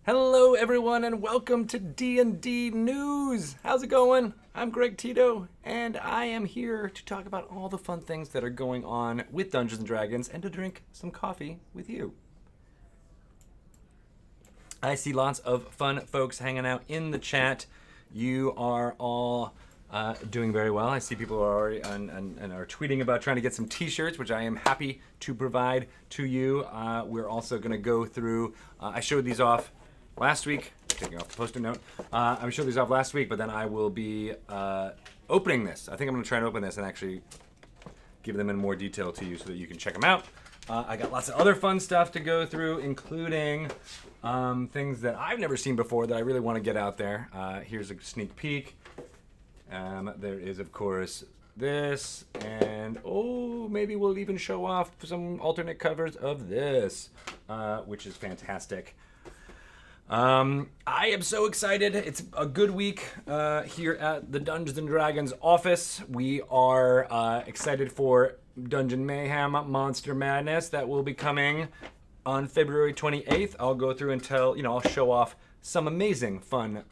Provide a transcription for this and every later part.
Hello everyone and welcome to D&D News. How's it going? I'm Greg Tito and I am here to talk about all the fun things that are going on with Dungeons & Dragons and to drink some coffee with you. I see lots of fun folks hanging out in the chat. You are all doing very well. I see people are already and are tweeting about trying to get some t-shirts, which I am happy to provide to you. We're also going to go through, I showed these off last week, taking off the post-it note. I showed these off last week, but then I will be opening this. I think I'm going to try and open this and actually give them in more detail to you so that you can check them out. I got lots of other fun stuff to go through, including things that I've never seen before that I really want to get out there. Here's a sneak peek. There is, of course, this, and maybe we'll even show off some alternate covers of this, which is fantastic. I am so excited. It's a good week here at the Dungeons & Dragons office. We are excited for Dungeon Mayhem Monster Madness that will be coming on February 28th. I'll go through and I'll show off some amazing fun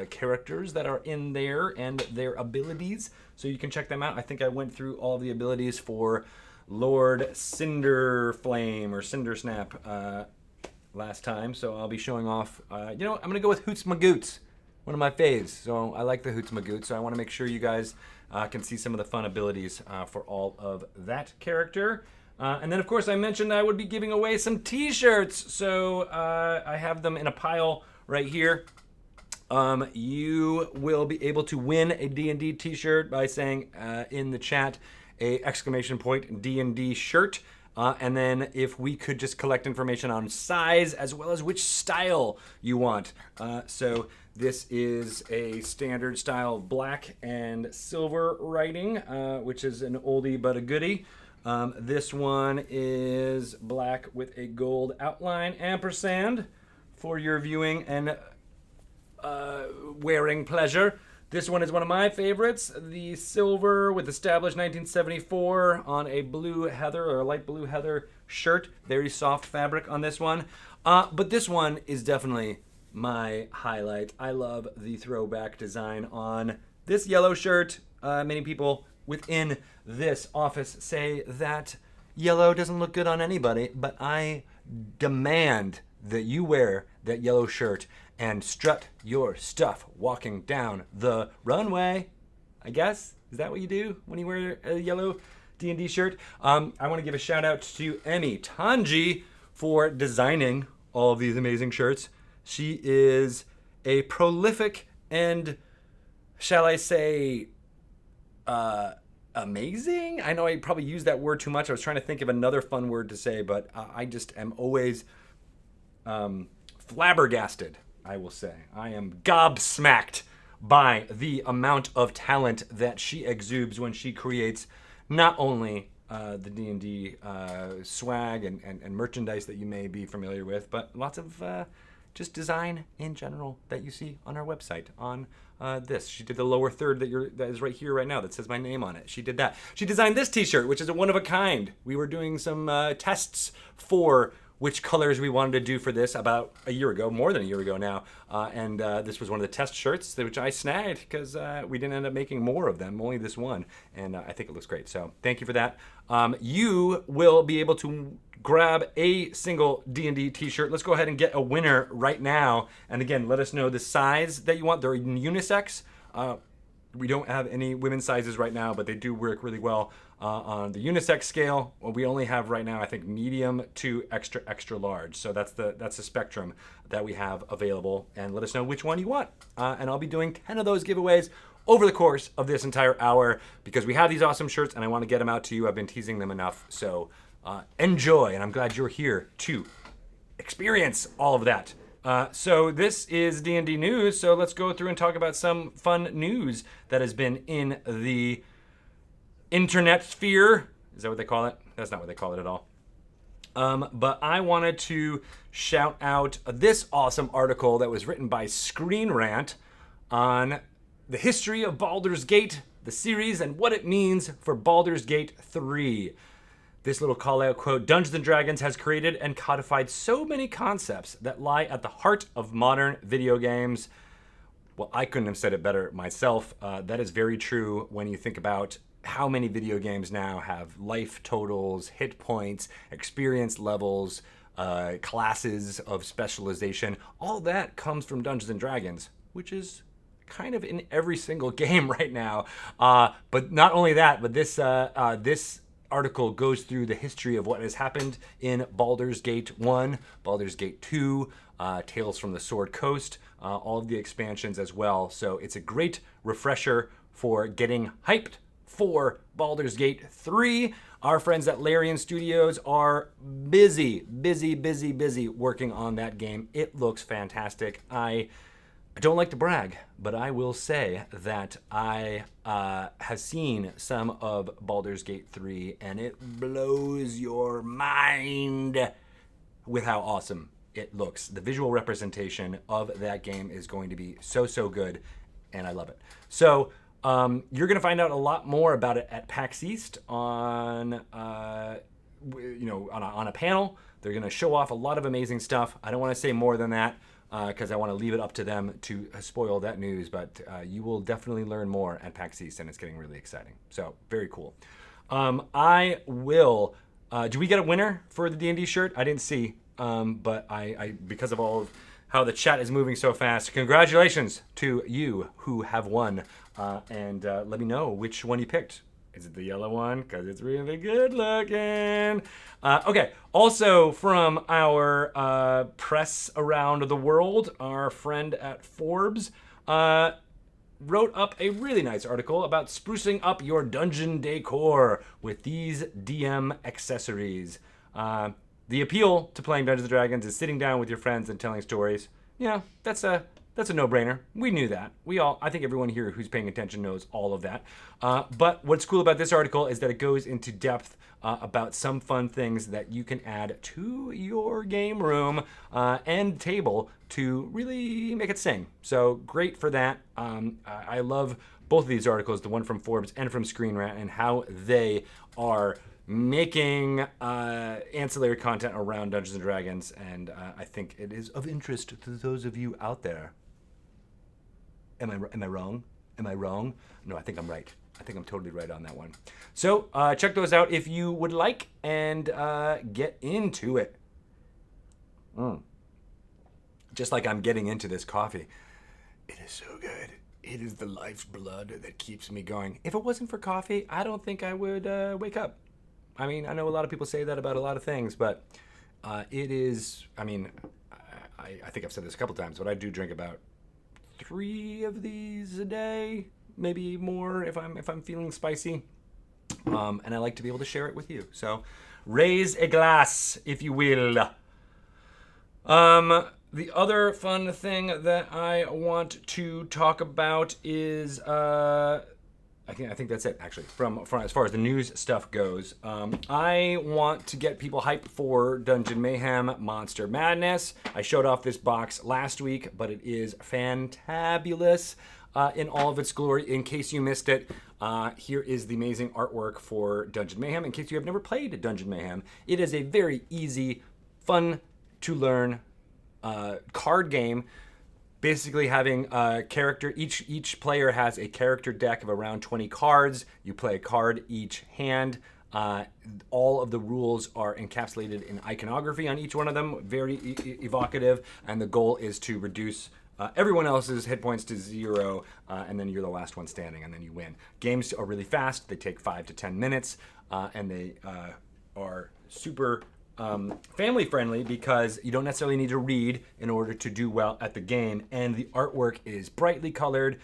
characters that are in there and their abilities, so you can check them out. I think I went through all of the abilities for Lord Cinderflame or Cindersnap last time, so I'll be showing off, I'm going to go with Hoots Magoots, one of my faves. So I like the Hoots Magoots, so I want to make sure you guys can see some of the fun abilities for all of that character. And then, of course, I mentioned I would be giving away some t-shirts, so I have them in a pile right here. You will be able to win a D&D t-shirt by saying in the chat a ! D&D shirt. And then if we could just collect information on size as well as which style you want. So this is a standard style black and silver writing, which is an oldie but a goodie. This one is black with a gold outline ampersand for your viewing and wearing pleasure. This one is one of my favorites, the silver with established 1974 on a blue heather or a light blue heather shirt. Very soft fabric on this one. But this one is definitely my highlight. I love the throwback design on this yellow shirt. Many people within this office say that yellow doesn't look good on anybody, but I demand that you wear that yellow shirt and strut your stuff walking down the runway. I guess, is that what you do when you wear a yellow D&D shirt? I want to give a shout out to Emmy Tanji for designing all of these amazing shirts. She is a prolific and, shall I say, amazing? I know I probably used that word too much. I was trying to think of another fun word to say, but I just am always flabbergasted, I will say. I am gobsmacked by the amount of talent that she exudes when she creates not only the D&D swag and merchandise that you may be familiar with, but lots of just design in general that you see on our website. On this, she did the lower third that is right here right now that says my name on it. She did that. She designed this t-shirt, which is a one of a kind. We were doing some tests for which colors we wanted to do for this about a year ago, more than a year ago now. And this was one of the test shirts, which I snagged because we didn't end up making more of them, only this one. And I think it looks great. So thank you for that. You will be able to grab a single D&D t-shirt. Let's go ahead and get a winner right now. And again, let us know the size that you want. They're unisex. We don't have any women's sizes right now, but they do work really well on the unisex scale. Well, we only have right now, I think, medium to extra, extra large. So that's the spectrum that we have available. And let us know which one you want. And I'll be doing 10 of those giveaways over the course of this entire hour because we have these awesome shirts and I want to get them out to you. I've been teasing them enough. So enjoy. And I'm glad you're here to experience all of that. So this is D&D News, so let's go through and talk about some fun news that has been in the internet sphere. Is that what they call it? That's not what they call it at all. But I wanted to shout out this awesome article that was written by Screen Rant on the history of Baldur's Gate, the series, and what it means for Baldur's Gate 3. This little call out quote, Dungeons and Dragons has created and codified so many concepts that lie at the heart of modern video games. Well, I couldn't have said it better myself. That is very true when you think about how many video games now have life totals, hit points, experience levels, classes of specialization. All that comes from Dungeons and Dragons, which is kind of in every single game right now. But not only that, but this article goes through the history of what has happened in Baldur's Gate 1, Baldur's Gate 2, Tales from the Sword Coast, all of the expansions as well. So it's a great refresher for getting hyped for Baldur's Gate 3. Our friends at Larian Studios are busy working on that game. It looks fantastic. I don't like to brag, but I will say that I have seen some of Baldur's Gate 3, and it blows your mind with how awesome it looks. The visual representation of that game is going to be so good, and I love it. So you're going to find out a lot more about it at PAX East on a panel. They're going to show off a lot of amazing stuff. I don't want to say more than that, because I want to leave it up to them to spoil that news, but you will definitely learn more at PAX East, and it's getting really exciting. So, very cool. I will... do we get a winner for the D&D shirt? I didn't see, but I because of all of how the chat is moving so fast, congratulations to you who have won, and let me know which one you picked. Is it the yellow one? Because it's really good looking. Okay, also from our press around the world, our friend at Forbes wrote up a really nice article about sprucing up your dungeon decor with these DM accessories. The appeal to playing Dungeons & Dragons is sitting down with your friends and telling stories. Yeah, that's a no-brainer. We knew that. I think everyone here who's paying attention knows all of that. But what's cool about this article is that it goes into depth about some fun things that you can add to your game room and table to really make it sing. So great for that. I love both of these articles, the one from Forbes and from Screen Rant, and how they are making ancillary content around Dungeons and Dragons, and I think it is of interest to those of you out there. Am I wrong? Am I wrong? No, I think I'm right. I think I'm totally right on that one. So check those out if you would like, and get into it. Just like I'm getting into this coffee. It is so good. It is the life's blood that keeps me going. If it wasn't for coffee, I don't think I would wake up. I mean, I know a lot of people say that about a lot of things, but it is, I mean, I think I've said this a couple times, but I do drink about 3 of these a day, maybe more if I'm feeling spicy. And I like to be able to share it with you. So raise a glass, if you will. The other fun thing that I want to talk about is I think that's it, actually, from as far as the news stuff goes. I want to get people hyped for Dungeon Mayhem Monster Madness. I showed off this box last week, but it is fantabulous in all of its glory. In case you missed it, here is the amazing artwork for Dungeon Mayhem. In case you have never played Dungeon Mayhem, it is a very easy, fun to learn card game. Basically having a character, each player has a character deck of around 20 cards. You play a card each hand. All of the rules are encapsulated in iconography on each one of them, very evocative, and the goal is to reduce everyone else's hit points to 0, and then you're the last one standing, and then you win. Games are really fast. They take 5 to 10 minutes, and they are super family friendly because you don't necessarily need to read in order to do well at the game, and the artwork is brightly colored,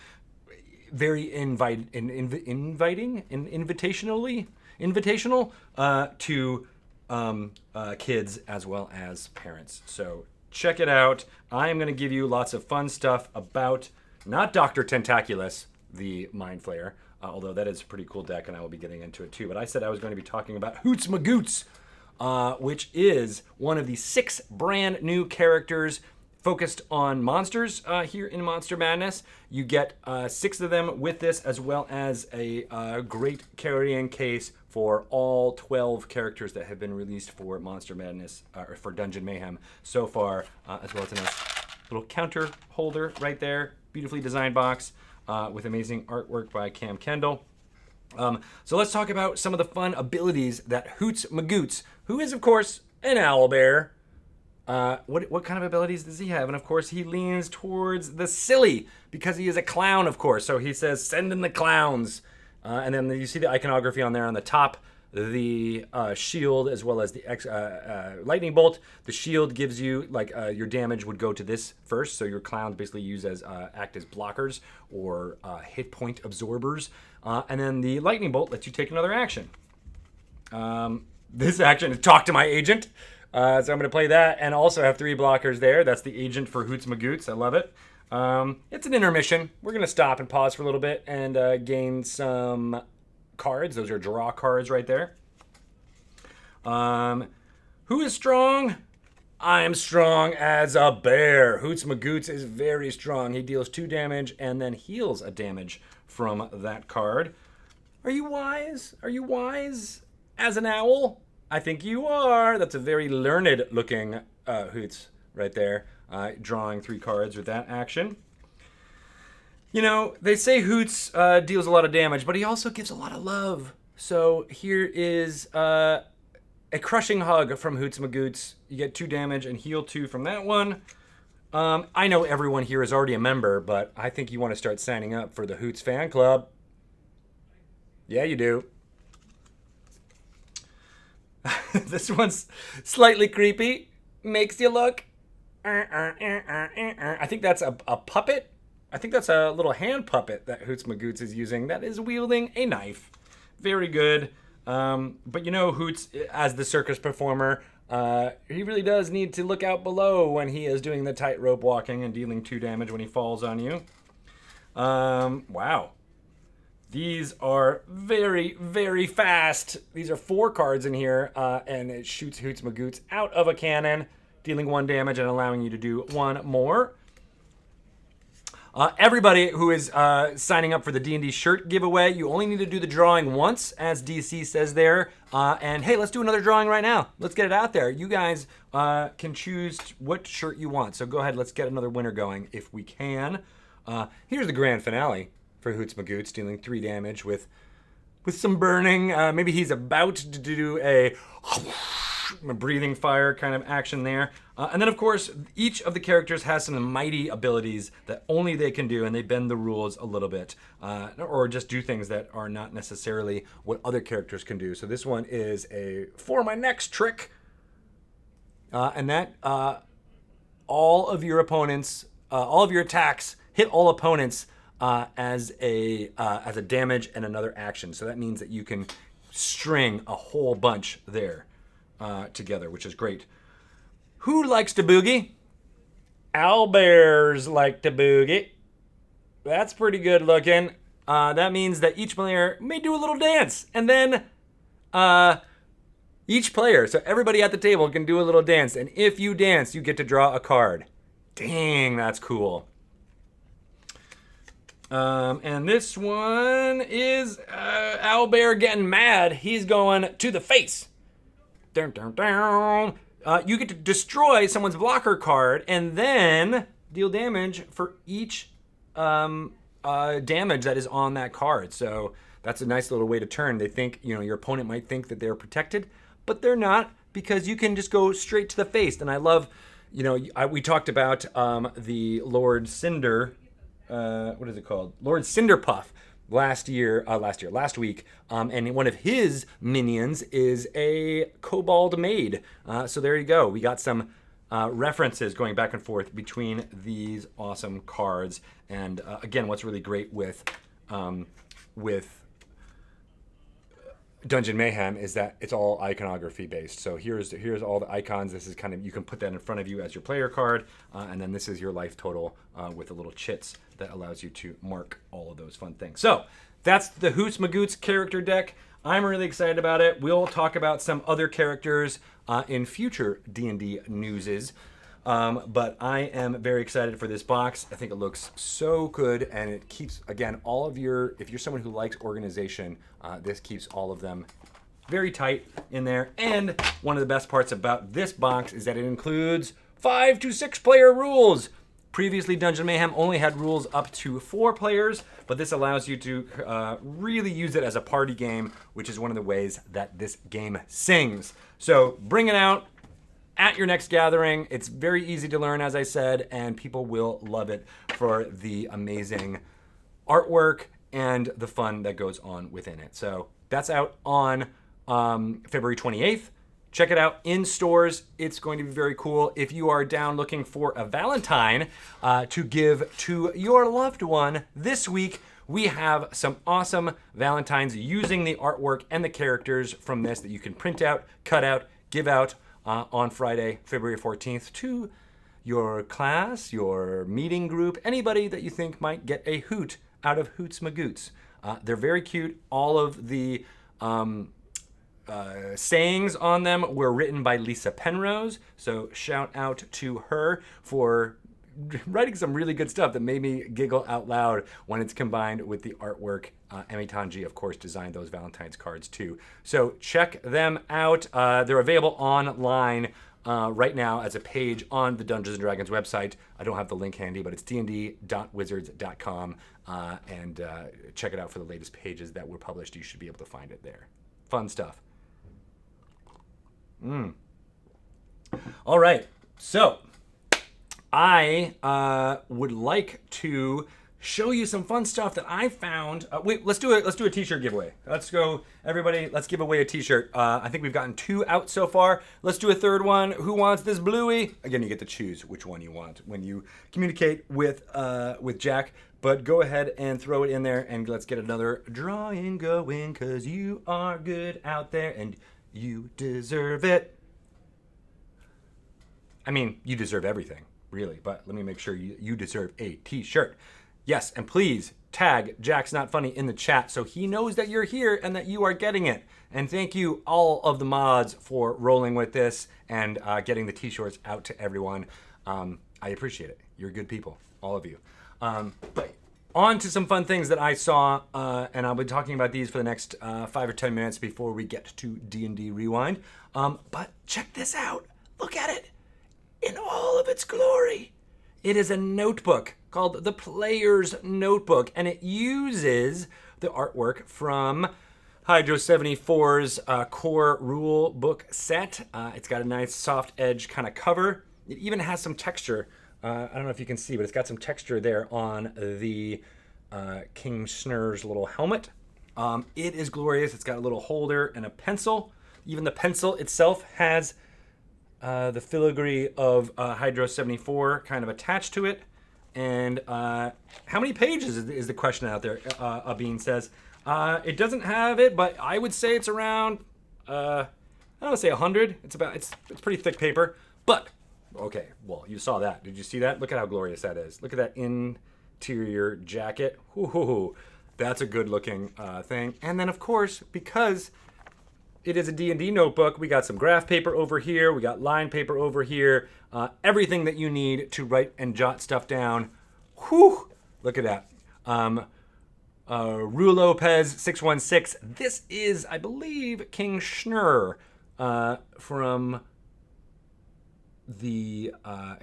very invitational to kids as well as parents. So check it out. I am going to give you lots of fun stuff about not Dr. Tentaculus, the Mind Flayer, although that is a pretty cool deck, and I will be getting into it too. But I said I was going to be talking about Hoots Magoots, which is one of the 6 brand new characters focused on monsters here in Monster Madness. You get 6 of them with this, as well as a great carrying case for all 12 characters that have been released for Monster Madness, or for Dungeon Mayhem so far, as well as a nice little counter holder right there. Beautifully designed box with amazing artwork by Cam Kendall. So let's talk about some of the fun abilities that Hoots Magoots, who is, of course, an owlbear. What kind of abilities does he have? And, of course, he leans towards the silly because he is a clown, of course. So he says, send in the clowns. And then you see the iconography on there on the top, the shield as well as the lightning bolt. The shield gives you, like, your damage would go to this first. So your clowns basically act as blockers or hit point absorbers. And then the lightning bolt lets you take another action. This action is talk to my agent. So I'm going to play that and also have 3 blockers there. That's the agent for Hoots Magoots. I love it. It's an intermission. We're going to stop and pause for a little bit and gain some cards. Those are draw cards right there. Who is strong? I am strong as a bear. Hoots Magoots is very strong. He deals 2 damage and then heals a damage from that card. Are you wise? Are you wise as an owl? I think you are. That's a very learned looking Hoots right there. Drawing 3 cards with that action. You know, they say Hoots deals a lot of damage, but he also gives a lot of love. So here is a crushing hug from Hoots Magoots. You get 2 damage and heal 2 from that one. I know everyone here is already a member, but I think you want to start signing up for the Hoots fan club. Yeah, you do. This one's slightly creepy. Makes you look. I think that's a puppet. I think that's a little hand puppet that Hoots Magoots is using that is wielding a knife. Very good. But you know, Hoots, as the circus performer, he really does need to look out below when he is doing the tightrope walking and dealing 2 damage when he falls on you. Wow. These are very, very fast. These are 4 cards in here, and it shoots Hoots Magoots out of a cannon, dealing 1 damage and allowing you to do 1 more. Everybody who is signing up for the D&D shirt giveaway, you only need to do the drawing once, as DC says there. And hey, let's do another drawing right now. Let's get it out there. You guys can choose what shirt you want. So go ahead, let's get another winner going if we can. Here's the grand finale for Hoots Magoots, dealing 3 damage with some burning. Maybe he's about to do a breathing fire kind of action there. And then, of course, each of the characters has some mighty abilities that only they can do, and they bend the rules a little bit, or just do things that are not necessarily what other characters can do. So this one is a for my next trick, and that all of your opponents, all of your attacks hit all opponents as a damage and another action. So that means that you can string a whole bunch there together, which is great. Who likes to boogie? Owlbears like to boogie. That's pretty good looking. That means that each player may do a little dance, and then each player, so everybody at the table can do a little dance, and if you dance, you get to draw a card. Dang, that's cool. And this one is Owlbear getting mad. He's going to the face. Dun, dun, dun. You get to destroy someone's blocker card and then deal damage for each damage that is on that card. So that's a nice little way to turn. They think, your opponent might think that they're protected, but they're not, because you can just go straight to the face. And I love, we talked about the what is it called? Lord Cinderpuff last week. And one of his minions is a kobold maid. So there you go. We got some references going back and forth between these awesome cards. And again, what's really great with Dungeon Mayhem is that it's all iconography based. So here's all the icons. This is kind of, you can put that in front of you as your player card, and then this is your life total with the little chits that allows you to mark all of those fun things. So that's the Hoots Magoots character deck. I'm really excited about it. We'll talk about some other characters in future D&D newses. But I am very excited for this box. I think it looks so good, and it keeps, again, if you're someone who likes organization, this keeps all of them very tight in there. And one of the best parts about this box is that it includes 5 to 6 player rules. Previously, Dungeon Mayhem only had rules up to 4 players, but this allows you to really use it as a party game, which is one of the ways that this game sings. So bring it out at your next gathering. It's very easy to learn, as I said, and people will love it for the amazing artwork and the fun that goes on within it. So that's out on February 28th. Check it out in stores. It's going to be very cool. If you are down looking for a Valentine to give to your loved one this week, we have some awesome Valentines using the artwork and the characters from this that you can print out, cut out, give out on Friday, February 14th to your class, your meeting group, anybody that you think might get a hoot out of Hoots Magoots. They're very cute. All of the sayings on them were written by Lisa Penrose, so shout out to her for writing some really good stuff that made me giggle out loud when it's combined with the artwork. Emi Tanji, of course, designed those Valentine's cards too. So check them out. They're available online right now as a page on the Dungeons & Dragons website. I don't have the link handy, but it's dnd.wizards.com, and check it out for the latest pages that were published. You should be able to find it there. Fun stuff. All right, so I would like to show you some fun stuff that I found. Wait, let's do a t-shirt giveaway. Let's go, everybody. Let's give away a t-shirt. I think we've gotten 2 out so far. Let's do a third one. Who wants this bluey? Again, you get to choose which one you want when you communicate with Jack. But go ahead and throw it in there, and let's get another drawing going, because you are good out there, and you deserve it. I mean, you deserve everything, really, but let me make sure you deserve a t-shirt. Yes, and please tag Jack's Not Funny in the chat so he knows that you're here and that you are getting it. And thank you, all of the mods, for rolling with this and getting the t-shirts out to everyone. I appreciate it. You're good people, all of you. But on to some fun things that I saw, and I'll be talking about these for the next 5 or 10 minutes before we get to D&D Rewind. But check this out. Look at it in all of its glory. It is a notebook called the Player's Notebook, and it uses the artwork from Hydro 74's core rule book set. It's got a nice soft edge kind of cover. It even has some texture. I don't know if you can see, but it's got some texture there on the King Snur's little helmet. It is glorious. It's got a little holder and a pencil. Even the pencil itself has the filigree of Hydro 74 kind of attached to it. And how many pages is the question out there? Abeen says. It doesn't have it, but I would say it's around, I don't want to say 100. It's pretty thick paper. But, okay, well, you saw that. Did you see that? Look at how glorious that is. Look at that interior jacket. Ooh, that's a good looking thing. And then, of course, because it is a D&D notebook, we got some graph paper over here, we got line paper over here, everything that you need to write and jot stuff down. Whew, look at that. Rue Lopez 616. This is, I believe, King Schnur from the,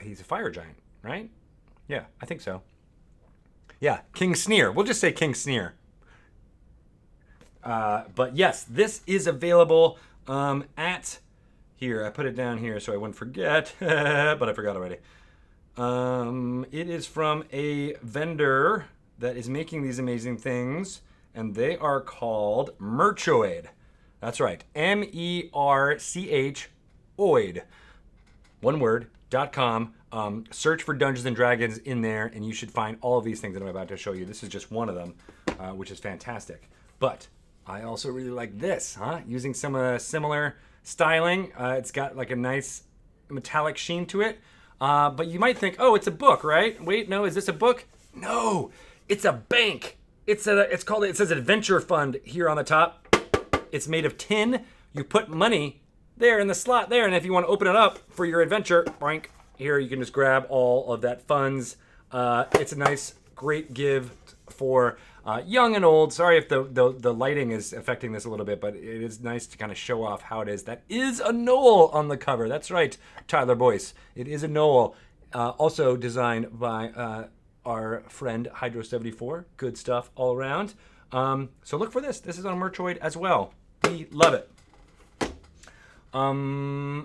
he's a fire giant, right? Yeah, I think so. Yeah, King Sneer. We'll just say King Sneer. But yes, this is available at, here, I put it down here so I wouldn't forget, but I forgot already. It is from a vendor that is making these amazing things, and they are called Merchoid. That's right, MERCH Oid. One word, .com. Search for Dungeons and Dragons in there, and you should find all of these things that I'm about to show you. This is just one of them, which is fantastic. But I also really like this, using some similar styling. It's got like a nice metallic sheen to it. But you might think, oh, it's a book, right? Wait, no, is this a book? No, it's a bank. It says Adventure Fund here on the top. It's made of tin. You put money there in the slot there, and if you want to open it up for your adventure, boink, here you can just grab all of that funds. It's a nice, great gift for young and old. Sorry if the lighting is affecting this a little bit, but it is nice to kind of show off how it is. That is a Knoll on the cover. That's right, Tyler Boyce. It is a Knoll, also designed by our friend Hydro74. Good stuff all around. So look for this. This is on Merchoid as well. We love it. All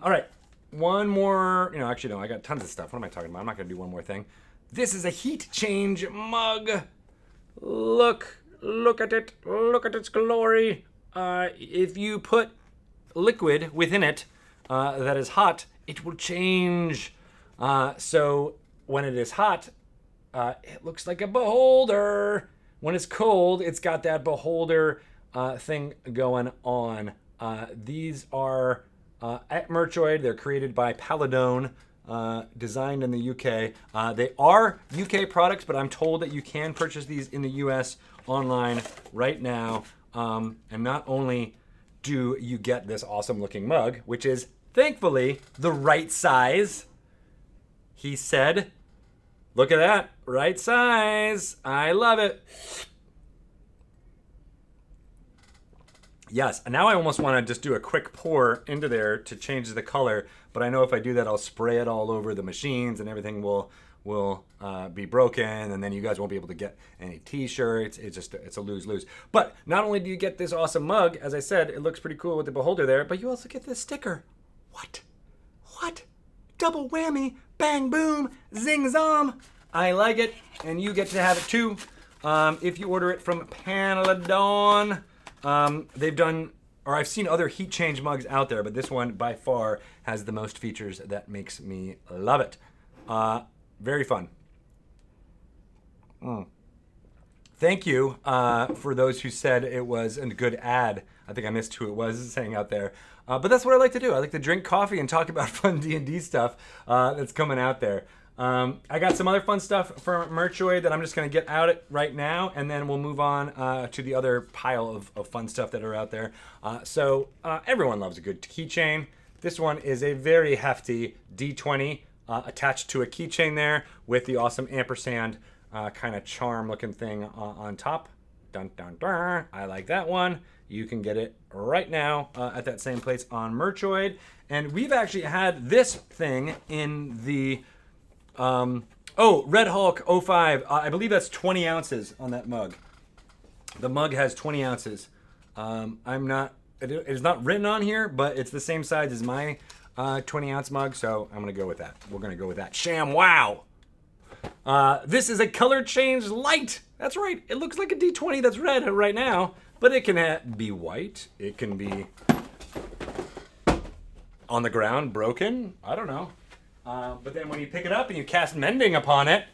right. One more, actually, no, I got tons of stuff. What am I talking about? I'm not going to do one more thing. This is a heat change mug. Look at it. Look at its glory. If you put liquid within it that is hot, it will change. So when it is hot, it looks like a beholder. When it's cold, it's got that beholder thing going on. These are at Merchoid. They're created by Paladone, designed in the UK. They are UK products, but I'm told that you can purchase these in the US online right now. And not only do you get this awesome looking mug, which is thankfully the right size, he said, look at that, right size. I love it. Yes, and now I almost want to just do a quick pour into there to change the color, but I know if I do that, I'll spray it all over the machines and everything will be broken, and then you guys won't be able to get any t-shirts. It's a lose-lose. But not only do you get this awesome mug, as I said, it looks pretty cool with the beholder there, but you also get this sticker. What? Double whammy, bang boom, zing zom. I like it, and you get to have it too. If you order it from Paladone. They've done, or I've seen other heat change mugs out there, but this one by far has the most features that makes me love it. Very fun. Thank you for those who said it was a good ad. I think I missed who it was saying out there. But that's what I like to do. I like to drink coffee and talk about fun D&D stuff that's coming out there. I got some other fun stuff from Merchoid that I'm just going to get out right now, and then we'll move on to the other pile of fun stuff that are out there. So everyone loves a good keychain. This one is a very hefty D20 attached to a keychain there with the awesome ampersand kind of charm looking thing on top. Dun, dun, dun. I like that one. You can get it right now at that same place on Merchoid. And we've actually had this thing in the... Red Hulk 05. I believe that's 20 ounces on that mug. The mug has 20 ounces. It is not written on here, but it's the same size as my 20 ounce mug, so I'm going to go with that. We're going to go with that. Sham wow. This is a color change light. That's right. It looks like a D20 that's red right now, but it can be white. It can be on the ground, broken. I don't know. But then when you pick it up and you cast Mending upon it,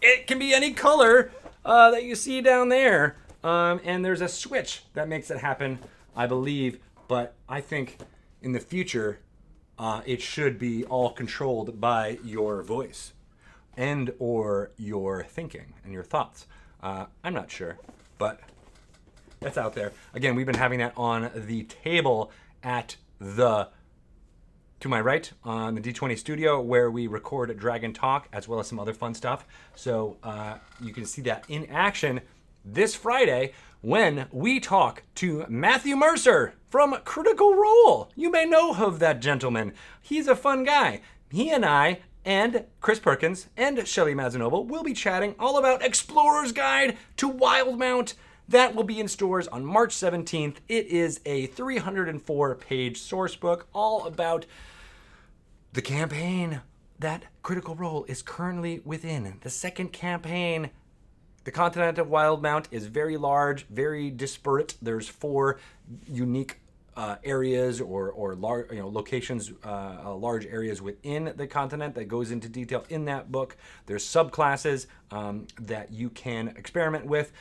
it can be any color that you see down there. And there's a switch that makes it happen, I believe. But I think in the future, it should be all controlled by your voice and or your thinking and your thoughts. I'm not sure, but that's out there. Again, we've been having that on the table at to my right on the D20 studio where we record Dragon Talk as well as some other fun stuff. So you can see that in action this Friday when we talk to Matthew Mercer from Critical Role. You may know of that gentleman. He's a fun guy. He and I and Chris Perkins and Shelley Mazanoble will be chatting all about Explorer's Guide to Wildemount. That will be in stores on March 17th. It is a 304-page source book all about the campaign that Critical Role is currently within. The second campaign. The continent of Wildemount is very large, very disparate. There's 4 unique areas or large, locations, large areas within the continent that goes into detail in that book. There's subclasses that you can experiment with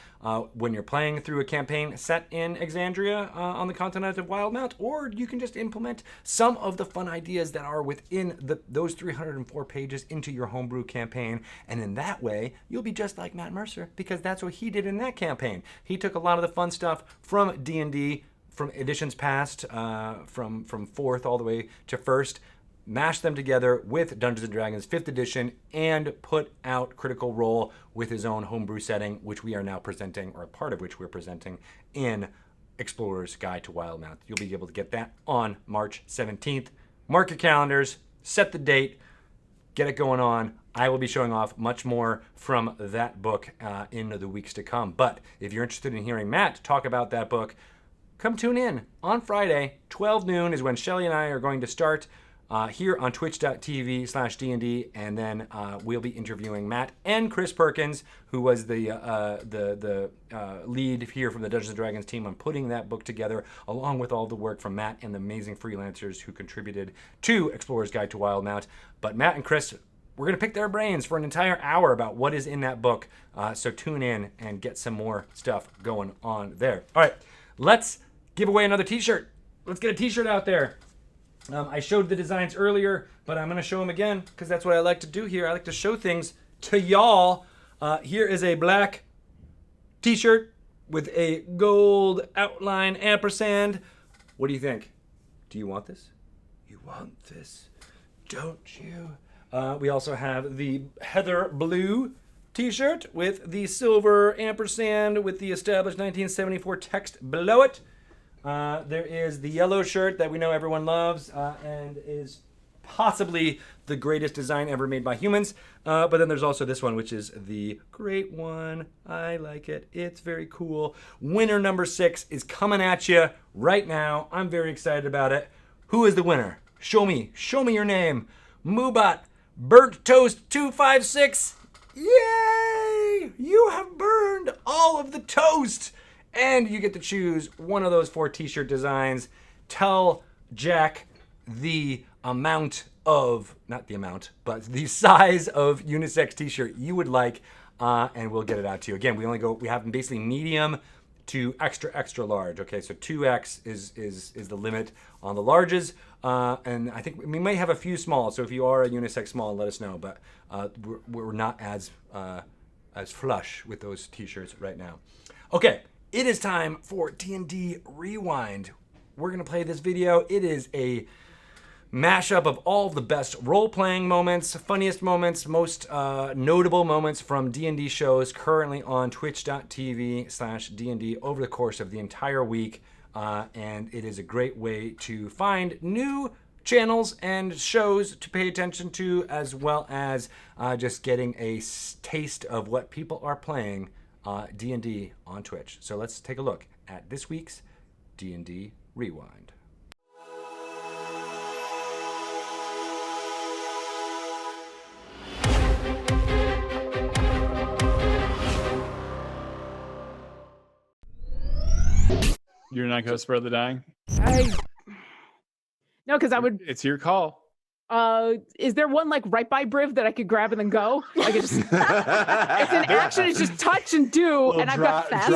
when you're playing through a campaign set in Exandria on the continent of Wildemount, or you can just implement some of the fun ideas that are within those 304 pages into your homebrew campaign, and in that way, you'll be just like Matt Mercer, because that's what he did in that campaign. He took a lot of the fun stuff from D&D, from editions past, from 4th all the way to 1st, mash them together with Dungeons & Dragons 5th edition and put out Critical Role with his own homebrew setting, which we are now presenting, or a part of which we're presenting, in Explorer's Guide to Wildemount. You'll be able to get that on March 17th. Mark your calendars, set the date, get it going on. I will be showing off much more from that book in the weeks to come. But if you're interested in hearing Matt talk about that book, come tune in on Friday. 12 noon is when Shelly and I are going to start here on twitch.tv/D&D, and then we'll be interviewing Matt and Chris Perkins, who was the lead here from the Dungeons & Dragons team on putting that book together, along with all the work from Matt and the amazing freelancers who contributed to Explorer's Guide to Wildemount. But Matt and Chris, we're going to pick their brains for an entire hour about what is in that book, so tune in and get some more stuff going on there. All right, let's give away another t-shirt. Let's get a t-shirt out there. I showed the designs earlier, but I'm going to show them again because that's what I like to do here. I like to show things to y'all. Here is a black t-shirt with a gold outline ampersand. What do you think? Do you want this? You want this, don't you? We also have the heather blue t-shirt with the silver ampersand with the established 1974 text below it. There is the yellow shirt that we know everyone loves and is possibly the greatest design ever made by humans. But then there's also this one, which is the great one. I like it. It's very cool. Winner number 6 is coming at you right now. I'm very excited about it. Who is the winner? Show me. Show me your name. Moobot Burnt Toast 256. Yay! You have burned all of the toast. And you get to choose one of those 4 t-shirt designs. Tell Jack the amount of, not the amount, but the size of unisex t-shirt you would like, and we'll get it out to you. Again, we have basically medium to extra, extra large. Okay, so 2X is the limit on the larges, and I think we may have a few small, so if you are a unisex small, let us know, but we're not as flush with those t-shirts right now. Okay. It is time for D&D Rewind. We're going to play this video. It is a mashup of all the best role-playing moments, funniest moments, most notable moments from D&D shows currently on twitch.tv/D&D over the course of the entire week. And it is a great way to find new channels and shows to pay attention to, as well as just getting a taste of what people are playing D&D on Twitch. So let's take a look at this week's D&D Rewind. You're not going to spread the dying? No, because I would. It's your call. Is there one like right by Briv that I could grab and then go? Like it's an action. It's just touch and do, and I've got fast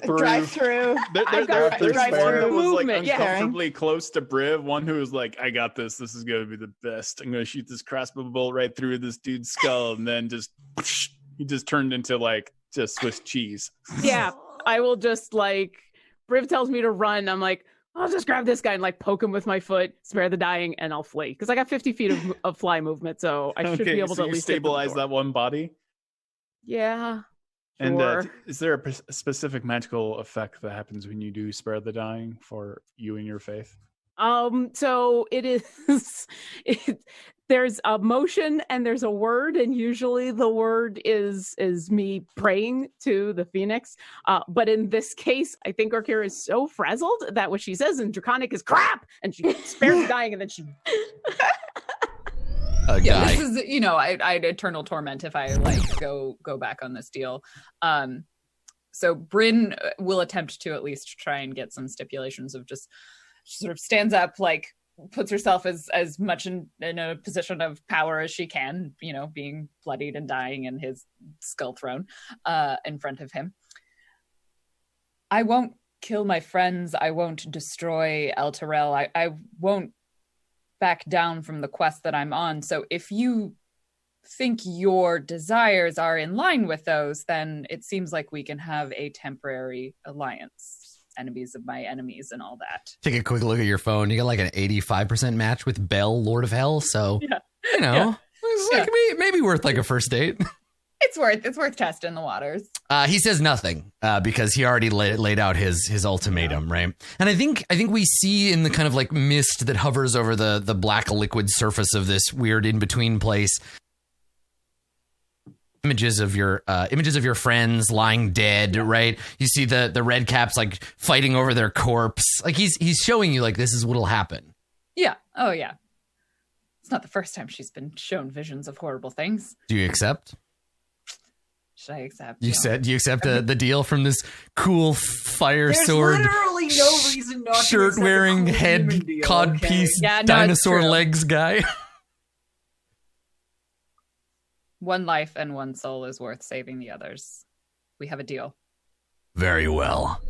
drive through. There's one that was like movement, uncomfortably close to Briv. One who was like, "I got this. This is going to be the best. I'm going to shoot this crossbow bolt right through this dude's skull," and then he just turned into like just Swiss cheese. Yeah, I will just like Briv tells me to run. I'm like, I'll just grab this guy and like poke him with my foot, spare the dying, and I'll flee. Because I got 50 feet of fly movement, so I should be able to at least stabilize that one body. Yeah. And sure. Is there a specific magical effect that happens when you do spare the dying for you and your faith? So it is. There's a motion and there's a word, and usually the word is me praying to the phoenix. But in this case, I think Orkira is so frazzled that what she says in Draconic is crap, and she spares dying, and then she. Yeah, this is I'd eternal torment if I like go back on this deal. So Bryn will attempt to at least try and get some stipulations of just sort of stands up, like puts herself as much in a position of power as she can, being bloodied and dying and his skull thrown in front of him. I won't kill my friends. I won't destroy El Terrell. I won't back down from the quest that I'm on. So if you think your desires are in line with those, then it seems like we can have a temporary alliance. enemies of my enemies and all that. Take a quick look at your phone. You got like an 85% match with Bell, Lord of Hell. So, you know, it's like maybe worth like a first date. It's worth testing the waters. He says nothing because he already laid out his ultimatum, right? And I think we see in the kind of like mist that hovers over the black liquid surface of this weird in between place images of your friends lying dead, right? You see the red caps like fighting over their corpse. Like he's showing you like this is what'll happen. Yeah. Oh yeah. It's not the first time she's been shown visions of horrible things. Do you accept? Should I accept? You accept the deal from this cool fire sword, literally no reason not shirt wearing, head codpiece, dinosaur legs guy. One life and one soul is worth saving the others. We have a deal. Very well.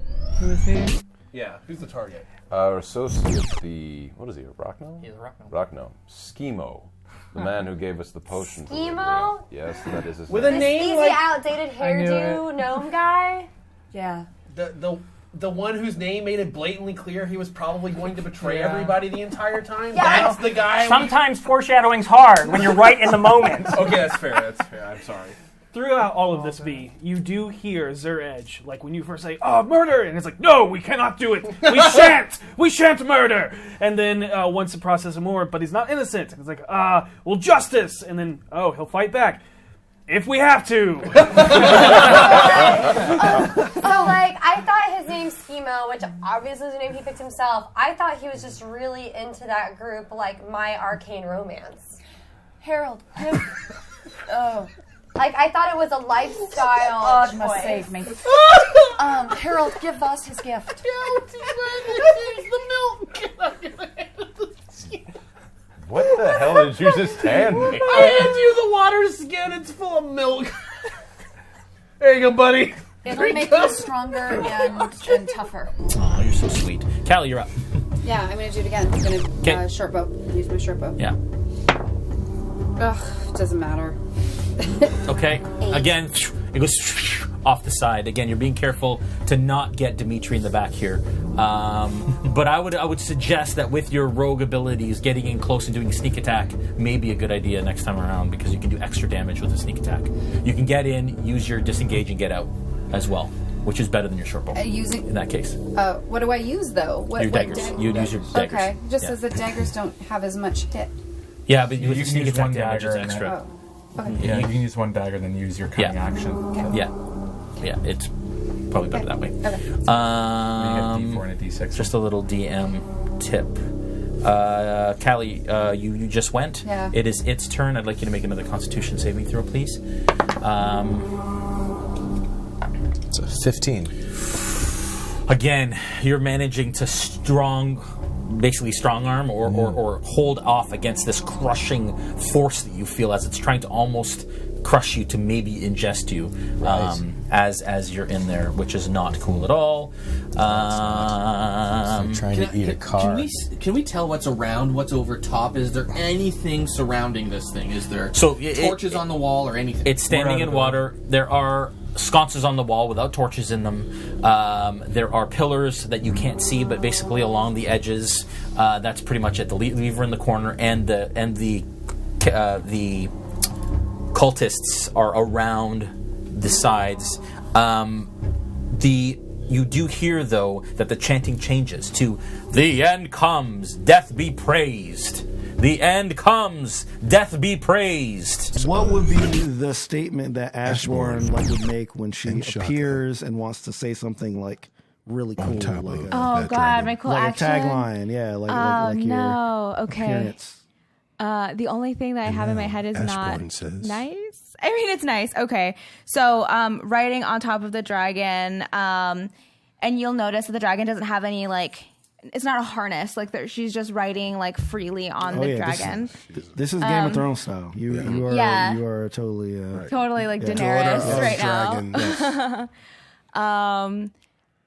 Who is he? Yeah, who's the target? Our associate, what is he, Rockno? He's Rockno. Rockno. Schemo. The man who gave us the potion. Schemo? Yes, that is his With name. a name Easy, like... outdated hairdo gnome guy? Yeah. The one whose name made it blatantly clear he was probably going to betray everybody the entire time? Yeah. That's the guy? Sometimes foreshadowing's hard when you're right in the moment. Okay, that's fair. I'm sorry. Throughout all of this, you do hear Zur Edge, like when you first say, "Oh, murder!" and it's like, "No, we cannot do it. We shan't murder." And then once the process is more, but he's not innocent. And it's like, well, justice. And then, oh, he'll fight back if we have to. So, like, I thought his name's Schemo, which obviously is the name he picked himself. I thought he was just really into that group, like My Arcane Romance. Harold. Like, I thought it was a lifestyle choice. Must save me. Harold, give Voss his gift. What the hell did you just hand me? I hand you the water skin. It's full of milk. There you go, buddy. It'll make you stronger and tougher. Oh, you're so sweet. Callie, you're up. Yeah, I'm going to do it again. I'm going to short bow. Use my short bow. Yeah. Ugh, doesn't matter. Okay. Again, it goes off the side. Again, you're being careful to not get Dimitri in the back here. But I would suggest that with your rogue abilities, getting in close and doing a sneak attack may be a good idea next time around because you can do extra damage with a sneak attack. You can get in, use your disengage, and get out as well, which is better than your short bow in that case. What do I use, though? Your daggers. You'd use your daggers. Okay, just as the daggers don't have as much hit. Yeah, but you can sneak use attack one damage is dagger extra. Oh. Okay. Yeah, you can use one dagger, then use your cunning action. Okay. Yeah, it's probably better that way. Okay. You have D4 and a D6. Just a little DM tip. Callie, you just went. Yeah. It is its turn. I'd like you to make another Constitution saving throw, please. It's a 15. Again, you're managing to basically strong arm or hold off against this crushing force that you feel as it's trying to almost crush you to maybe ingest you as you're in there, which is not cool at all. I'm trying to eat a car. Can we tell what's around, what's over top? Is there anything surrounding this thing? Is there torches on the wall or anything? It's standing in water. There are sconces on the wall without torches in them. There are pillars that you can't see, but basically along the edges. That's pretty much it. The lever in the corner and the cultists are around the sides. You do hear, though, that the chanting changes to "The end comes, death be praised. The end comes, death be praised." What would be the statement that Ashbourne would make when she appears and wants to say something like really cool? Like my cool like action. a tagline, yeah. Like no, okay. Appearance. The only thing that I have in my head is Ashbourne not says. nice. I mean, it's nice. Okay. So, riding on top of the dragon, and you'll notice that the dragon doesn't have any, it's not a harness. She's just riding, freely on the dragon. This is Game of Thrones style. You are totally... totally Daenerys right now.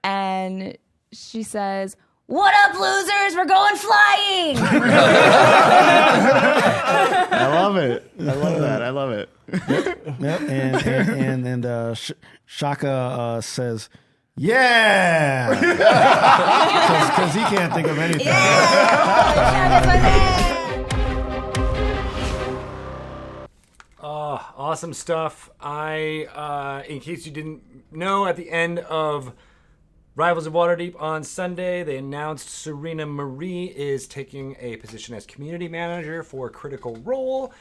And she says... "What up, losers? We're going flying!" I love it. I love that. I love it. Yep. And Shaka says, Yeah! Because he can't think of anything. Awesome stuff. In case you didn't know, at the end of Rivals of Waterdeep on Sunday, they announced Surena Marie is taking a position as community manager for Critical Role.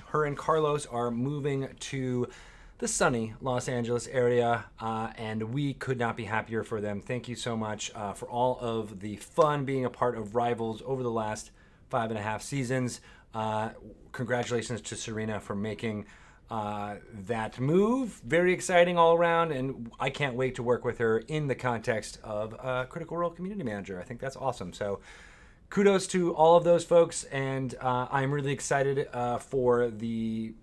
Her and Carlos are moving to the sunny Los Angeles area, and we could not be happier for them. Thank you so much for all of the fun being a part of Rivals over the last 5.5 seasons. Congratulations to Surena for making that move. Very exciting all around, and I can't wait to work with her in the context of Critical Role Community Manager. I think that's awesome. So kudos to all of those folks, and I'm really excited for the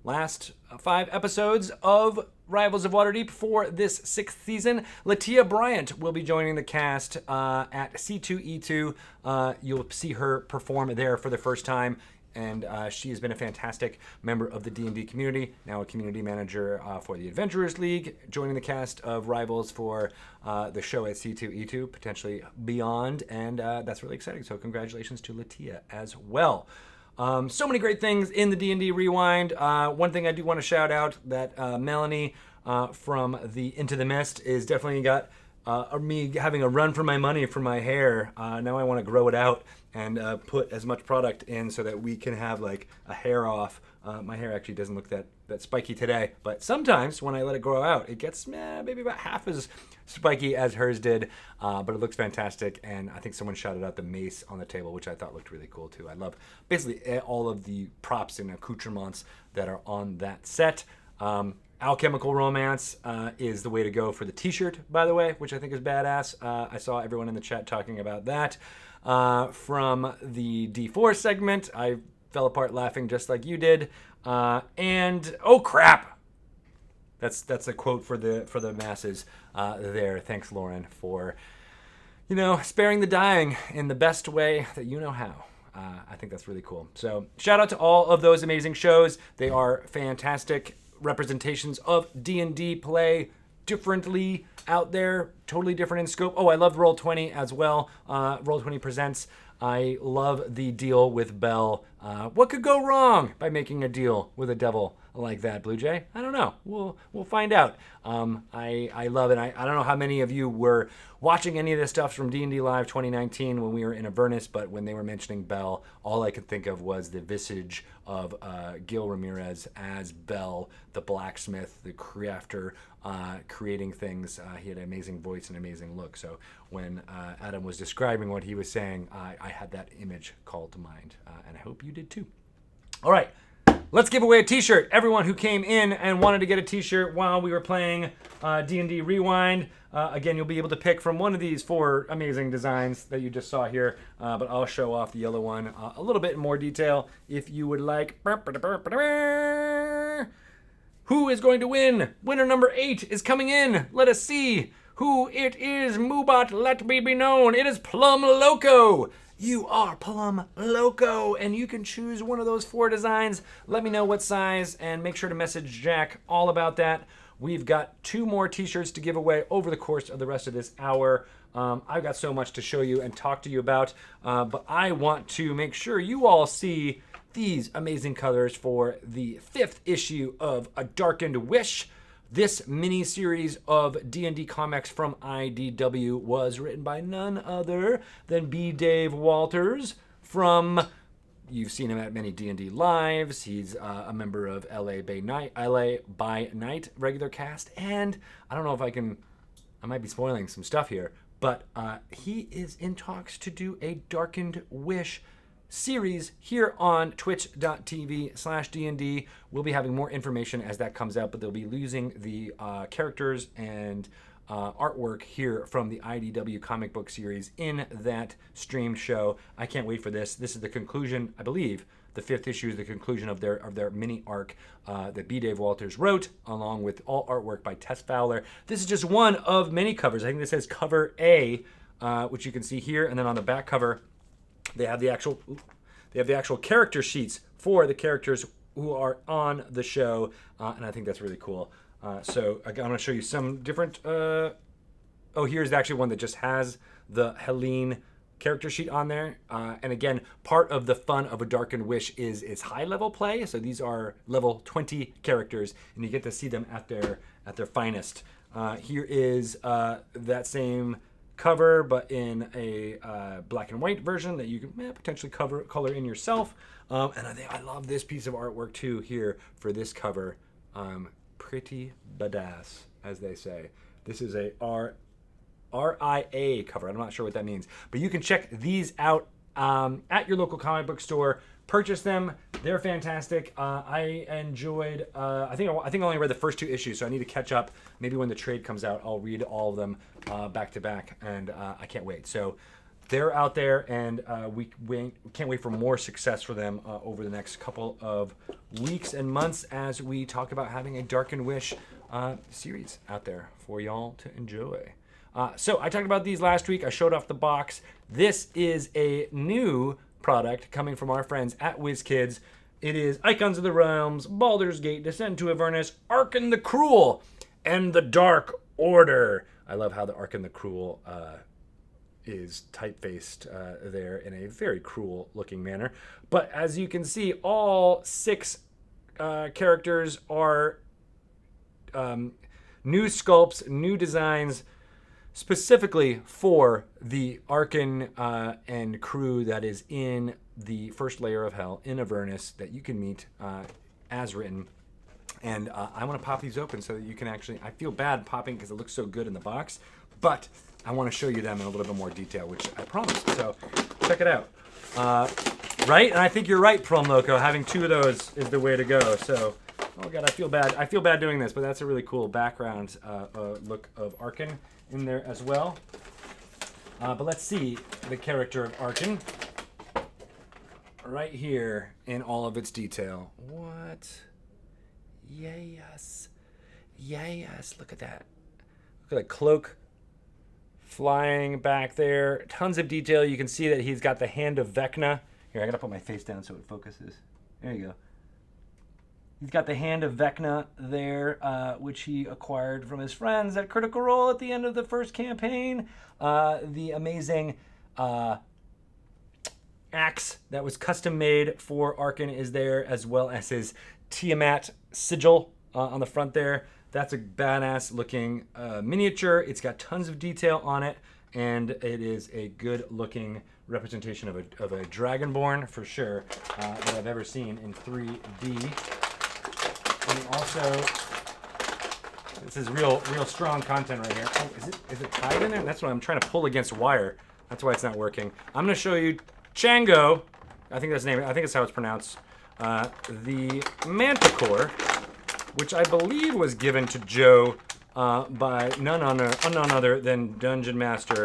last 5 episodes of Rivals of Waterdeep for this 6th season. Latia Bryant will be joining the cast at C2E2. You'll see her perform there for the first time, and she has been a fantastic member of the D&D community, now a community manager for the Adventurers League, joining the cast of Rivals for the show at C2E2, potentially beyond, and that's really exciting. So congratulations to Latia as well. So many great things in the D&D Rewind. One thing I do want to shout out that Melanie from the Into the Mist is definitely got me having a run for my money for my hair. Now I want to grow it out and put as much product in so that we can have like a hair off. My hair actually doesn't look that spiky today, but sometimes when I let it grow out, it gets maybe about half as spiky as hers did, but it looks fantastic, and I think someone shouted out the mace on the table, which I thought looked really cool too. I love basically all of the props and accoutrements that are on that set. Alchemical Romance is the way to go for the t-shirt, by the way, which I think is badass. I saw everyone in the chat talking about that. From the D4 segment, I fell apart laughing just like you did. And oh crap! That's a quote for the masses there. Thanks, Lauren, for sparing the dying in the best way that you know how. I think that's really cool. So shout out to all of those amazing shows. They are fantastic representations of D&D play differently out there, totally different in scope. Oh, I love Roll20 as well. Roll20 Presents. I love the deal with Belle. What could go wrong by making a deal with a devil like that, Blue Jay? I don't know. We'll find out. I love it. I don't know how many of you were watching any of this stuff from D&D Live 2019 when we were in Avernus, but when they were mentioning Belle, all I could think of was the visage of Gil Ramirez as Belle, the blacksmith, the crafter, creating things. He had an amazing voice and amazing look. So when Adam was describing what he was saying, I had that image called to mind, and I hope you did too. All right. Let's give away a t-shirt. Everyone who came in and wanted to get a t-shirt while we were playing D&D Rewind, again, you'll be able to pick from one of these 4 amazing designs that you just saw here, but I'll show off the yellow one a little bit in more detail if you would like. Who is going to win? Winner number 8 is coming in. Let us see who it is. Moobot, let me be known. It is Plum Loco. You are Plum Loco, and you can choose one of those 4 designs. Let me know what size, and make sure to message Jack all about that. We've got 2 more t-shirts to give away over the course of the rest of this hour. I've got so much to show you and talk to you about, but I want to make sure you all see these amazing colors for the 5th issue of A Darkened Wish. This mini-series of D&D comics from IDW was written by none other than B. Dave Walters from, you've seen him at many D&D Lives. He's a member of LA by Night regular cast. And I don't know if I might be spoiling some stuff here, but he is in talks to do a Darkened Wish series here on twitch.tv/D&D. We'll be having more information as that comes out, but they'll be using the characters and artwork here from the IDW comic book series in that streamed show. I can't wait for this. This is the conclusion, I believe. The 5th issue is the conclusion of their mini arc that B. Dave Walters wrote, along with all artwork by Tess Fowler. This is just one of many covers. I think this says cover A, which you can see here, and then on the back cover, they have the actual character sheets for the characters who are on the show, and I think that's really cool. So I'm going to show you some different... here's actually one that just has the Helene character sheet on there. And again, part of the fun of A Darkened Wish is its high level play. So these are level 20 characters, and you get to see them at their finest. Here is that same cover, but in a black and white version that you can potentially color in yourself. And I love this piece of artwork too here for this cover. Pretty badass, as they say. This is a RIA cover. I'm not sure what that means, but you can check these out at your local comic book store. Purchase them; they're fantastic. I enjoyed. I think I only read the first 2 issues, so I need to catch up. Maybe when the trade comes out, I'll read all of them back to back, and I can't wait. So they're out there, and we can't wait for more success for them over the next couple of weeks and months as we talk about having a Darkened Wish series out there for y'all to enjoy. So I talked about these last week. I showed off the box. This is a new product coming from our friends at WizKids. It is Icons of the Realms, Baldur's Gate, Descent to Avernus, Arkhan the Cruel, and the Dark Order. I love how the Arkhan the Cruel is typefaced there in a very cruel looking manner. But as you can see, all 6 characters are new sculpts, new designs, specifically for the Arkhan and crew that is in the first layer of hell in Avernus that you can meet as written. And I want to pop these open so that you can actually... I feel bad popping because it looks so good in the box, but I want to show you them in a little bit more detail, which I promised. So check it out. Right? And I think you're right, Prom Loco. Having 2 of those is the way to go. So, oh God, I feel bad. I feel bad doing this, but that's a really cool background look of Arkhan in there as well. But let's see the character of Arkhan right here in all of its detail. What? Yes. Yes. Look at that. Look at that cloak flying back there. Tons of detail. You can see that he's got the hand of Vecna. Here, I gotta put my face down so it focuses. There you go. He's got the hand of Vecna there, which he acquired from his friends at Critical Role at the end of the first campaign. The amazing axe that was custom made for Arkhan is there, as well as his Tiamat sigil on the front there. That's a badass looking miniature. It's got tons of detail on it, and it is a good looking representation of a Dragonborn for sure that I've ever seen in 3D. And also, this is real strong content right here. Oh, is it tied in there? That's what I'm trying to pull against wire. That's why it's not working. I'm going to show you Chango. I think that's the name. I think that's how it's pronounced. The Manticore, which I believe was given to Joe by none other than Dungeon Master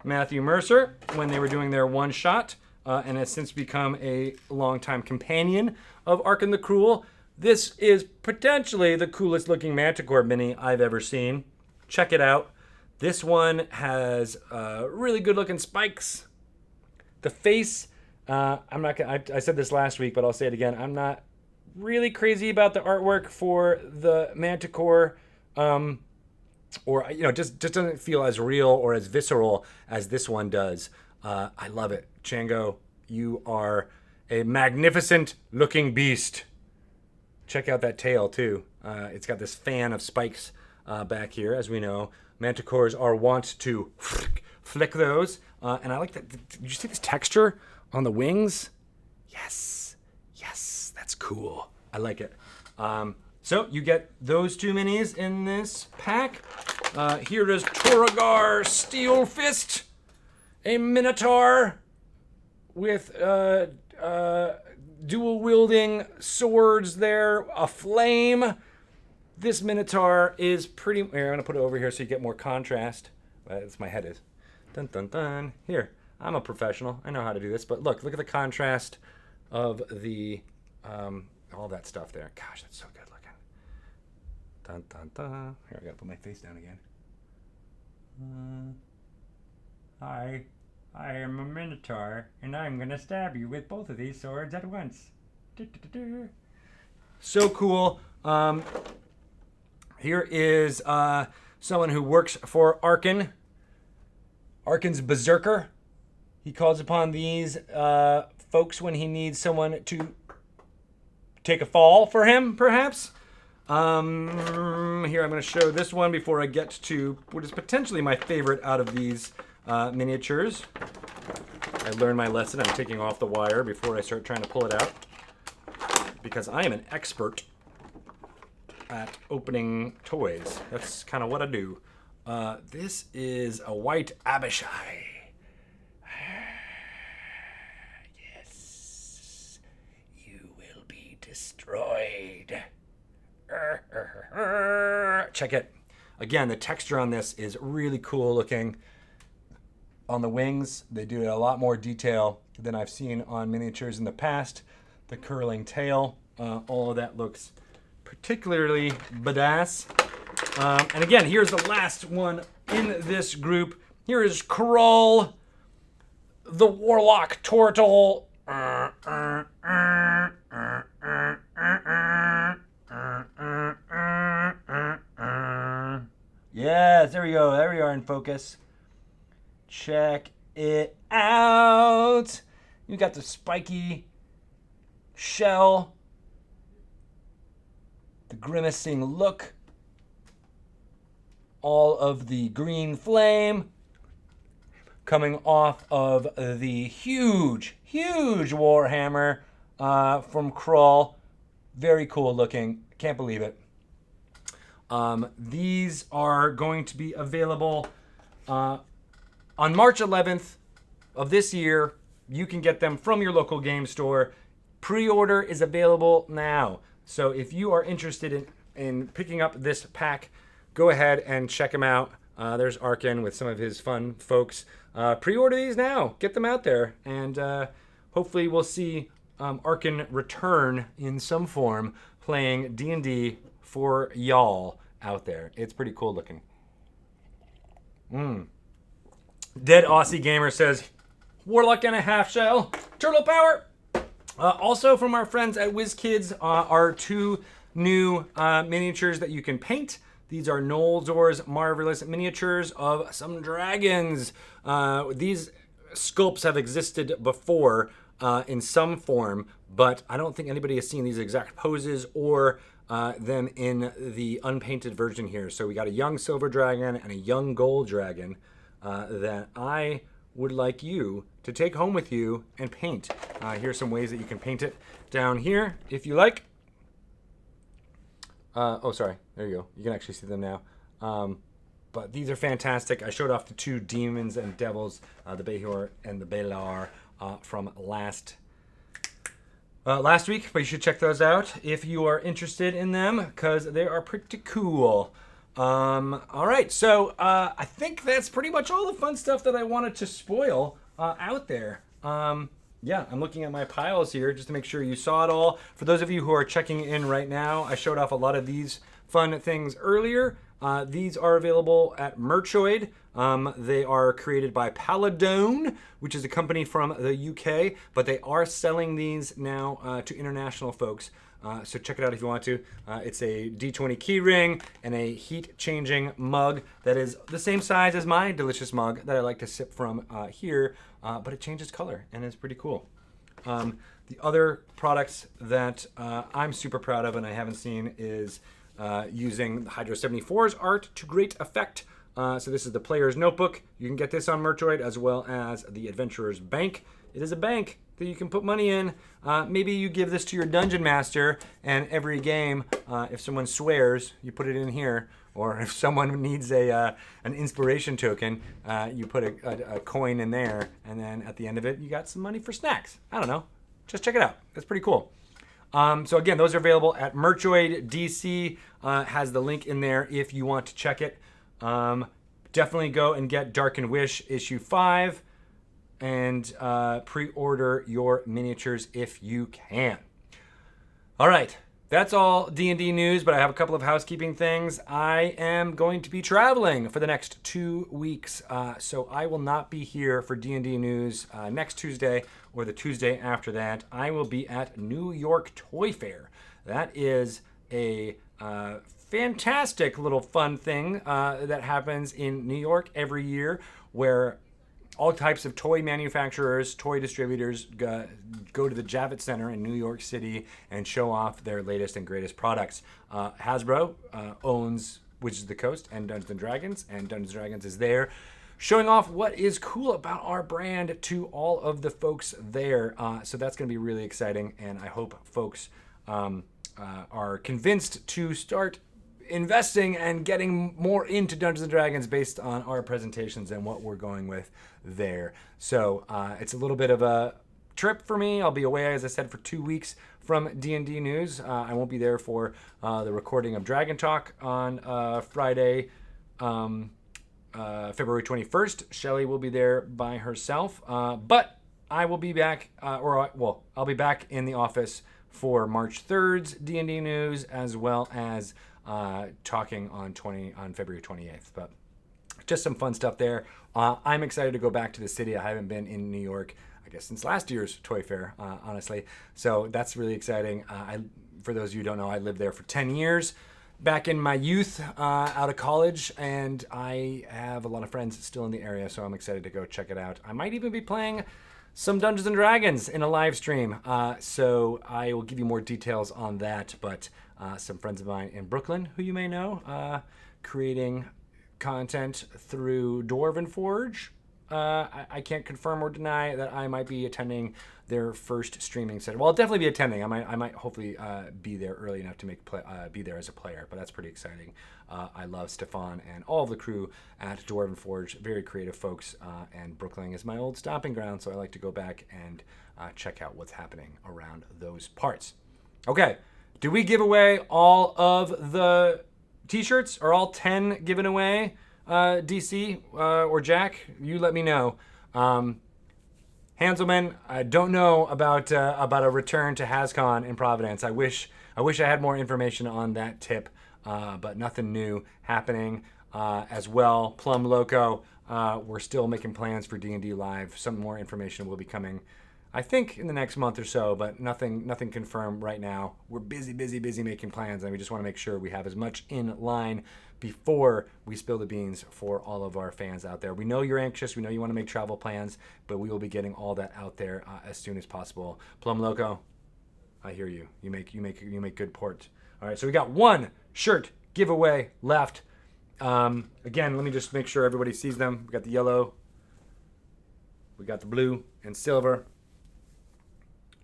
Matthew Mercer when they were doing their one shot, and has since become a longtime companion of Arkhan the Cruel. This is potentially the coolest looking Manticore mini I've ever seen. Check it out. This one has really good looking spikes. The face, I'm not gonna, I said this last week, but I'll say it again. I'm not really crazy about the artwork for the Manticore, or just doesn't feel as real or as visceral as this one does. I love it. Chango, you are a magnificent looking beast. Check out that tail too. It's got this fan of spikes back here. As we know, Manticores are wont to flick those. And I like that. Did you see this texture on the wings? Yes, that's cool. I like it. So you get those 2 minis in this pack. Here is Toragar Steel Fist, a Minotaur with dual wielding swords there, a flame. This Minotaur is pretty... Here, I'm going to put it over here so you get more contrast. That's my head is. Dun dun dun. Here, I'm a professional. I know how to do this. But look at the contrast of the... all that stuff there. Gosh, that's so good looking. Dun dun dun. Here, I got to put my face down again. Hi. I am a Minotaur, and I'm going to stab you with both of these swords at once. So cool. Here is someone who works for Arkhan. Arkhan's Berserker. He calls upon these folks when he needs someone to take a fall for him, perhaps. Here, I'm going to show this one before I get to what is potentially my favorite out of these miniatures. I learned my lesson. I'm taking off the wire before I start trying to pull it out, because I am an expert at opening toys. That's kind of what I do. This is a white Abishai. Yes. You will be destroyed. Check it. Again, the texture on this is really cool looking. On the wings, they do a lot more detail than I've seen on miniatures in the past. The curling tail, all of that looks particularly badass. And again, here's the last one in this group. Here is Krull, the Warlock Turtle. Yes, there we go. There we are in focus. Check it out. You got the spiky shell, the grimacing look, all of the green flame coming off of the huge warhammer from Krull. Very cool looking. Can't believe it. These are going to be available on March 11th of this year. You can get them from your local game store. Pre-order is available now. So if you are interested in picking up this pack, go ahead and check them out. There's Arkhan with some of his fun folks. Pre-order these now. Get them out there. And hopefully we'll see Arkhan return in some form playing D&D for y'all out there. It's pretty cool looking. Dead Aussie Gamer says, Warlock and a half shell. Turtle power. Also from our friends at WizKids are two new miniatures that you can paint. These are Nolzur's marvelous miniatures of some dragons. These sculpts have existed before in some form, but I don't think anybody has seen these exact poses or them in the unpainted version here. So we got a young silver dragon and a young gold dragon that I would like you to take home with you and paint. Here's some ways that you can paint it down here if you like. Oh, sorry. There you go. You can actually see them now. But these are fantastic. I showed off the two demons and devils, the Behor and the Belar, from last week. But you should check those out if you are interested in them, because they are pretty cool. All right, so I think that's pretty much all the fun stuff that I wanted to spoil out there. Yeah, I'm looking at my piles here just to make sure you saw it all. For those of you who are checking in right now, I showed off a lot of these fun things earlier. These are available at Merchoid. They are created by Paladone, which is a company from the UK, but they are selling these now to international folks. So check it out if you want to. It's a D20 keyring and a heat-changing mug that is the same size as my delicious mug that I like to sip from here, but it changes color and it's pretty cool. The other products that I'm super proud of and I haven't seen is using the Hydro 74's art to great effect. So this is the Player's Notebook. You can get this on Merchoid, as well as the Adventurer's Bank. It is a bank that you can put money in. Maybe you give this to your dungeon master, and every game, if someone swears, you put it in here. Or if someone needs an inspiration token, you put a coin in there, and then at the end of it, you got some money for snacks. I don't know. Just check it out. That's pretty cool. So again, those are available at Merchoid. DC has the link in there if you want to check it. Definitely go and get Darkened Wish issue 5 and pre-order your miniatures if you can. All right, that's all D&D news, but I have a couple of housekeeping things. I am going to be traveling for the next 2 weeks, so I will not be here for D&D news next Tuesday or the Tuesday after that. I will be at New York Toy Fair. That is a fantastic little fun thing that happens in New York every year, where all types of toy manufacturers, toy distributors go to the Javits Center in New York City and show off their latest and greatest products. Hasbro owns Wizards of the Coast and Dungeons & Dragons, and Dungeons & Dragons is there showing off what is cool about our brand to all of the folks there. So that's going to be really exciting, and I hope folks are convinced to start investing and getting more into Dungeons & Dragons based on our presentations and what we're going with there. So it's a little bit of a trip for me. I'll be away, as I said, for 2 weeks from D&D News. I won't be there for the recording of Dragon Talk on Friday, February 21st. Shelley will be there by herself, but I will be back, I'll be back in the office for March 3rd's D&D News, as well as talking on February 28th. But just some fun stuff there. I'm excited to go back to the city. I haven't been in New York, I guess, since last year's Toy Fair, honestly. So that's really exciting. For those of you who don't know, I lived there for 10 years back in my youth, out of college, and I have a lot of friends still in the area, so I'm excited to go check it out. I might even be playing some Dungeons & Dragons in a live stream, so I will give you more details on that. But some friends of mine in Brooklyn, who you may know, creating content through Dwarven Forge. I can't confirm or deny that I might be attending their first streaming session. Well, I'll definitely be attending. I might hopefully be there early enough to be there as a player, but that's pretty exciting. I love Stefan and all of the crew at Dwarven Forge, very creative folks, and Brooklyn is my old stomping ground, so I like to go back and check out what's happening around those parts. Okay, do we give away all of the t-shirts? Are all 10 given away? DC or Jack, you let me know. Hanselman, I don't know about a return to HasCon in Providence. I wish I had more information on that tip, but nothing new happening. As well, Plum Loco, we're still making plans for D&D Live. Some more information will be coming, I think, in the next month or so, but nothing confirmed right now. We're busy making plans, and we just want to make sure we have as much in line before we spill the beans for all of our fans out there. We know you're anxious. We know you want to make travel plans, but we will be getting all that out there as soon as possible. Plum Loco, I hear you. You make good port. All right, so we got one shirt giveaway left. Again, let me just make sure everybody sees them. We got the yellow, we got the blue and silver.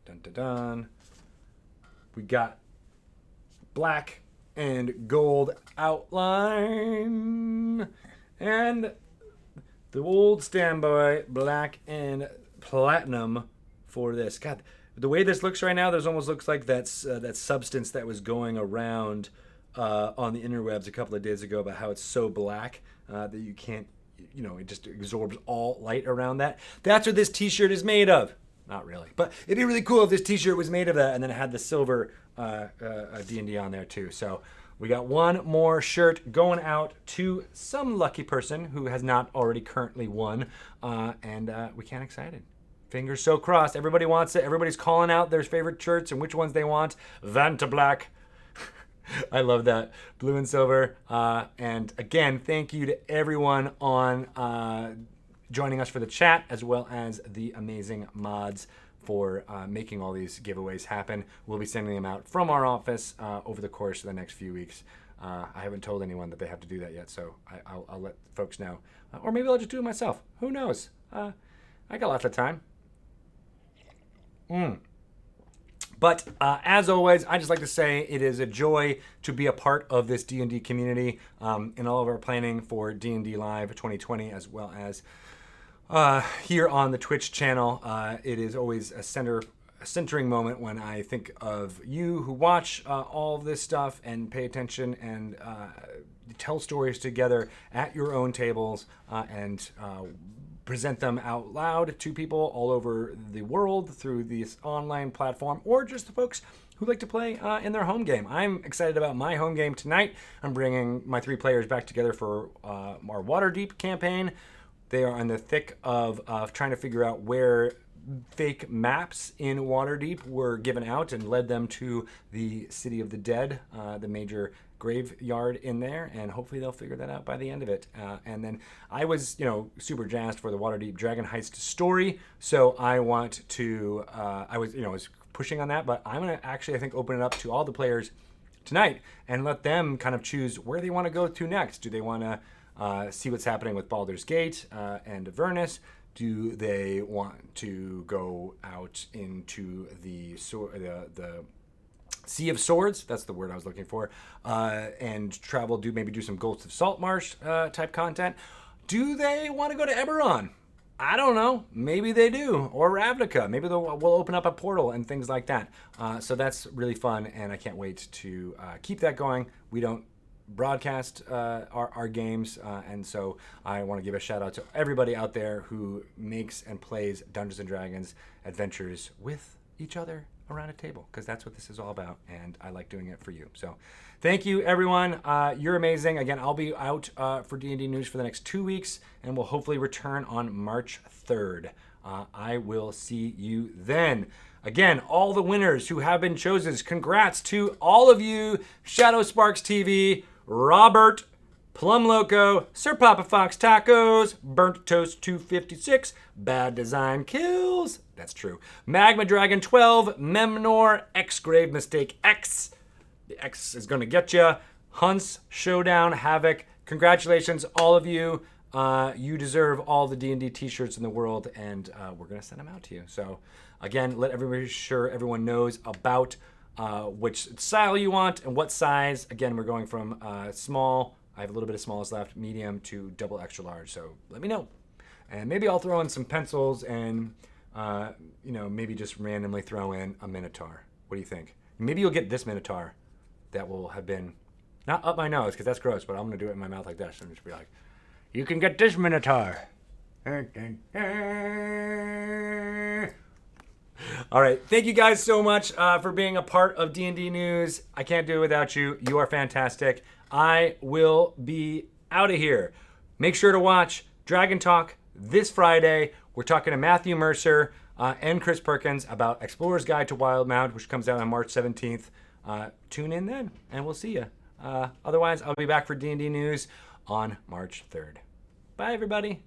Dun dun dun. We got black and gold outline, and the old standby black and platinum for this. God, the way this looks right now, there's almost looks like that substance that was going around on the interwebs a couple of days ago about how it's so black that you can't, it just absorbs all light around that. That's what this t-shirt is made of. Not really, but it'd be really cool if this t-shirt was made of that and then it had the silver D&D on there too. So we got one more shirt going out to some lucky person who has not already currently won, and we can't excited. Fingers so crossed. Everybody wants it. Everybody's calling out their favorite shirts and which ones they want. Vanta Black. I love that. Blue and silver. And again, thank you to everyone on joining us for the chat, as well as the amazing mods for making all these giveaways happen. We'll be sending them out from our office over the course of the next few weeks. I haven't told anyone that they have to do that yet, so I'll let folks know. Or maybe I'll just do it myself. Who knows? I got lots of time. But as always, I just like to say it is a joy to be a part of this D&D community in all of our planning for D&D Live 2020, as well as here on the Twitch channel. It is always a centering moment when I think of you who watch all of this stuff and pay attention and tell stories together at your own tables and present them out loud to people all over the world through this online platform, or just the folks who like to play in their home game. I'm excited about my home game tonight. I'm bringing my 3 players back together for our Waterdeep campaign. They are in the thick of trying to figure out where fake maps in Waterdeep were given out and led them to the City of the Dead, the major graveyard in there, and hopefully they'll figure that out by the end of it. And then I was, super jazzed for the Waterdeep Dragon Heist story, so I want to, I was pushing on that, but I'm going to actually, I think, open it up to all the players tonight and let them kind of choose where they want to go to next. Do they want to see what's happening with Baldur's Gate and Avernus? Do they want to go out into the Sea of Swords? That's the word I was looking for. And travel, maybe do some Ghosts of Saltmarsh type content. Do they want to go to Eberron? I don't know. Maybe they do. Or Ravnica. Maybe we'll open up a portal and things like that. So that's really fun, and I can't wait to keep that going. We don't broadcast our games, and so I want to give a shout out to everybody out there who makes and plays Dungeons and Dragons adventures with each other around a table, because that's what this is all about, and I like doing it for you. So thank you, everyone. You're amazing. Again, I'll be out for D&D news for the next 2 weeks, and we'll hopefully return on March 3rd. I will see you then. Again, all the winners who have been chosen, congrats to all of you. Shadow Sparks TV, Robert, Plum Loco, Sir Papa Fox Tacos, Burnt Toast 256, Bad Design Kills, that's true, Magma Dragon 12, Memnor, X Grave Mistake X, the X is gonna get ya, Hunts, Showdown, Havoc, congratulations all of you. You deserve all the D&D t-shirts in the world, and we're gonna send them out to you. So again, let everyone knows about which style you want and what size. Again, we're going from small, I have a little bit of smalls left, medium to double extra large. So let me know. And maybe I'll throw in some pencils and, maybe just randomly throw in a Minotaur. What do you think? Maybe you'll get this Minotaur that will have been, not up my nose, because that's gross, but I'm going to do it in my mouth like this and just be like, you can get this Minotaur. All right. Thank you guys so much for being a part of D&D News. I can't do it without you. You are fantastic. I will be out of here. Make sure to watch Dragon Talk this Friday. We're talking to Matthew Mercer and Chris Perkins about Explorer's Guide to Wildemount, which comes out on March 17th. Tune in then, and we'll see you. Otherwise, I'll be back for D&D News on March 3rd. Bye, everybody.